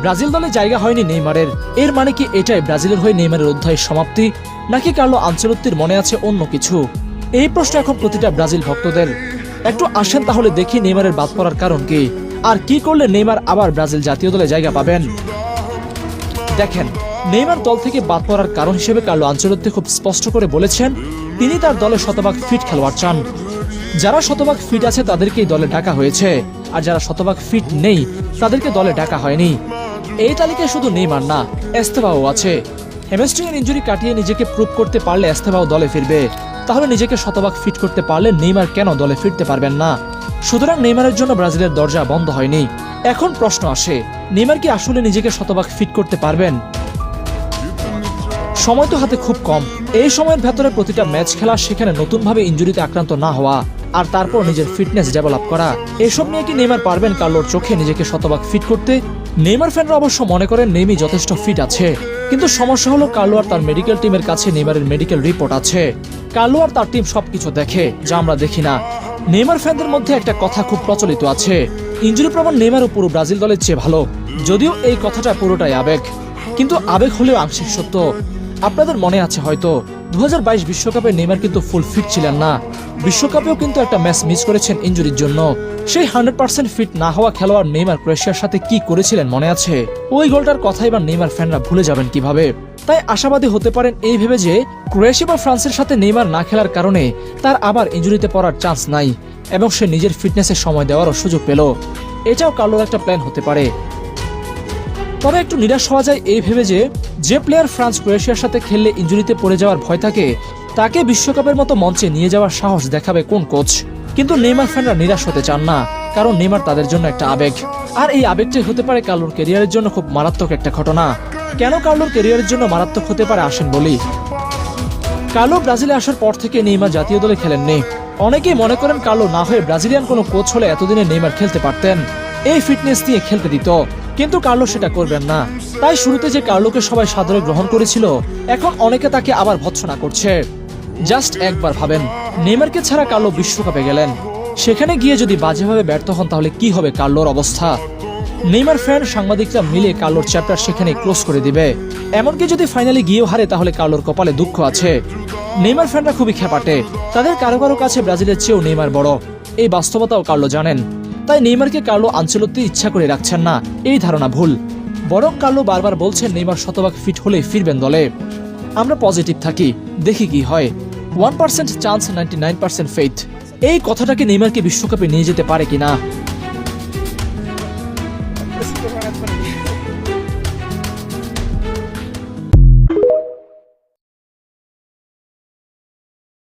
Brazil দলে জায়গা হয়নি নেইমারের। এর মানে কি এটাই ব্রাজিলের হয়ে নেইমারের অধ্যায়ের সমাপ্তি, নাকি কার্লো আনচেলত্তির মনে আছে অন্য কিছু? এই প্রশ্ন এখন প্রতিটা ব্রাজিল ভক্তদের। একটু আসেন তাহলে দেখি নেইমারের বাদ পড়ার কারণ কি, আর কি করলে নেইমার আবার ব্রাজিল জাতীয় দলে জায়গা পাবেন। দেখেন, নেইমার দল থেকে বাদ পড়ার কারণ হিসেবে কার্লো আনচেলত্তি খুব স্পষ্ট করে বলেছেন তিনি তার দলে শতভাগ ফিট খেলোয়াড় চান। যারা শতভাগ ফিট আছে তাদেরকেই দলে ডাকা হয়েছে, আর যারা শতভাগ ফিট নেই তাদেরকে দলে ডাকা হয়নি। এই তালিকায় শুধু নেইমার না, এস্তেভাও আছে। হ্যামস্ট্রিংয়ের ইনজুরি কাটিয়ে নিজেকে প্রুভ করতে পারলে এস্তেভাও দলে ফিরবে। তাহলে নিজেকে শতভাগ ফিট করতে পারলে নেইমার কেন দলে ফিরতে পারবেন না? সুতরাং নেইমারের জন্য ব্রাজিলের দরজা বন্ধ হয়নি। এখন প্রশ্ন আসে, নেইমার কি আসলে নিজেকে শতভাগ ফিট করতে পারবেন? সময় তো হাতে খুব কম। এই সময়ের ভেতরে প্রতিটা ম্যাচ খেলা, সেখানে নতুনভাবে ইনজুরিতে আক্রান্ত না হওয়া, আর তারপর নিজের ফিটনেস ডেভেলপ করা, এসব নিয়ে কি নেইমার পারবেন কার্লোর চোখে নিজেকে শতভাগ ফিট করতে? নেইমার ফ্যানরা অবশ্য মনে করেন নেইমি যথেষ্ট ফিট আছে, কিন্তু সমস্যা হলো কার্লো আর তার মেডিকেল টিমের কাছে নেইমারের মেডিকেল রিপোর্ট আছে। কার্লো আর তার টিম সবকিছু দেখে যা আমরা দেখি না। নেইমার ফ্যানদের মধ্যে একটা কথা খুব প্রচলিত আছে, ইনজুরি প্রবণ নেইমারও পুরো ব্রাজিল দলের চেয়ে ভালো। যদিও এই কথাটা পুরোটাই আবেগ, কিন্তু আবেগ হলেও আংশিক সত্য। আপনাদের মনে আছে হয়তো 2022 বিশ্বকাপে নেইমার কিন্তু ফুল ফিট ছিলেন না। বিশ্বকাপেও কিন্তু একটা ম্যাচ মিস করেছেন ইনজুরির জন্য। সেই 100% ফিট না হওয়া খেলোয়াড় নেইমার ক্রোয়েশিয়ার সাথে কি করেছিলেন মনে আছে? ওই গোলটার কথা এবার নেইমার ফ্যানরা ভুলে যাবেন কিভাবে? তাই আশাবাদী হতে পারেন এই ভেবে যে ক্রোয়েশিয়া বা ফ্রান্সের সাথে নেইমার না খেলার কারণে তার আবার ইনজুরিতে পড়ার চান্স নাই, এবং সে নিজের ফিটনেসের সময় দেওয়ারও সুযোগ পেল। এটাও কার্লোর একটা প্ল্যান হতে পারে। তবে একটু নিরাশ হওয়া যায় এই ভেবে যে প্লেয়ার ফ্রান্স ক্রোয়েশিয়ার সাথে খেললে ইনজুরিতে পড়ে যাওয়ার ভয় থাকে, তাকে বিশ্বকাপের মতো মঞ্চে নিয়ে যাওয়ার সাহস দেখাবে কোন কোচ? কিন্তু নেইমার ফ্যানরা নিরাশ হতে চান না, কারণ নেইমার তাদের জন্য একটা আবেগ। আর এই আবেগটাই হতে পারে কার্লোর ক্যারিয়ারের জন্য খুব মারাত্মক একটা ঘটনা। কেন কার্লোর ক্যারিয়ারের জন্য মারাত্মক হতে পারে আসেন বলি। কার্লো ব্রাজিলে আসার পর থেকে নেইমার জাতীয় দলে খেলেননি। অনেকেই মনে করেন কার্লো না হয়ে ব্রাজিলিয়ান কোনো কোচ হলে এতদিনে নেইমার খেলতে পারতেন, এই ফিটনেস দিয়ে খেলতে দিত। কিন্তু কার্লো সেটা করবেন না। তাই শুরুতে যে কার্লোকে সবাই সাদরে গ্রহণ করেছিল, এখন অনেকে তাকে আবার ভৎসনা করছে। জাস্ট একবার ভাবেন, নেইমারকে ছাড়া কার্লো বিশ্বকাপে গেলেন, সেখানে গিয়ে যদি বাজেভাবে ব্যর্থ হন তাহলে কি হবে কার্লোর অবস্থা? নেইমার ফ্যান সাংবাদিকরা মিলে কার্লোর চ্যাপ্টার সেখানে ক্লোজ করে দিবে। এমনকি যদি ফাইনালে গিয়েও হারে তাহলে কার্লোর কপালে দুঃখ আছে। নেইমার ফ্যানরা খুবই খেপাটে, তাদের কারো কারো কাছে ব্রাজিলের চেয়েও নেইমার বড়, এই বাস্তবতাও কার্লো জানেন। তাই নেইমারকে কার্লো আনচেলত্তি ইচ্ছা করে রাখছেন না, এই ধারণা ভুল। বরং কার্লো বারবার বলছেন নেইমার শতভাগ ফিট হলেই ফিরবেন দলে। আমরা পজিটিভ থাকি, দেখি কি হয়। 1% চান্স, 99% ফেথ, এই কথাটাকে নেইমারকে বিশ্বকাপে নিয়ে যেতে পারে কিনা।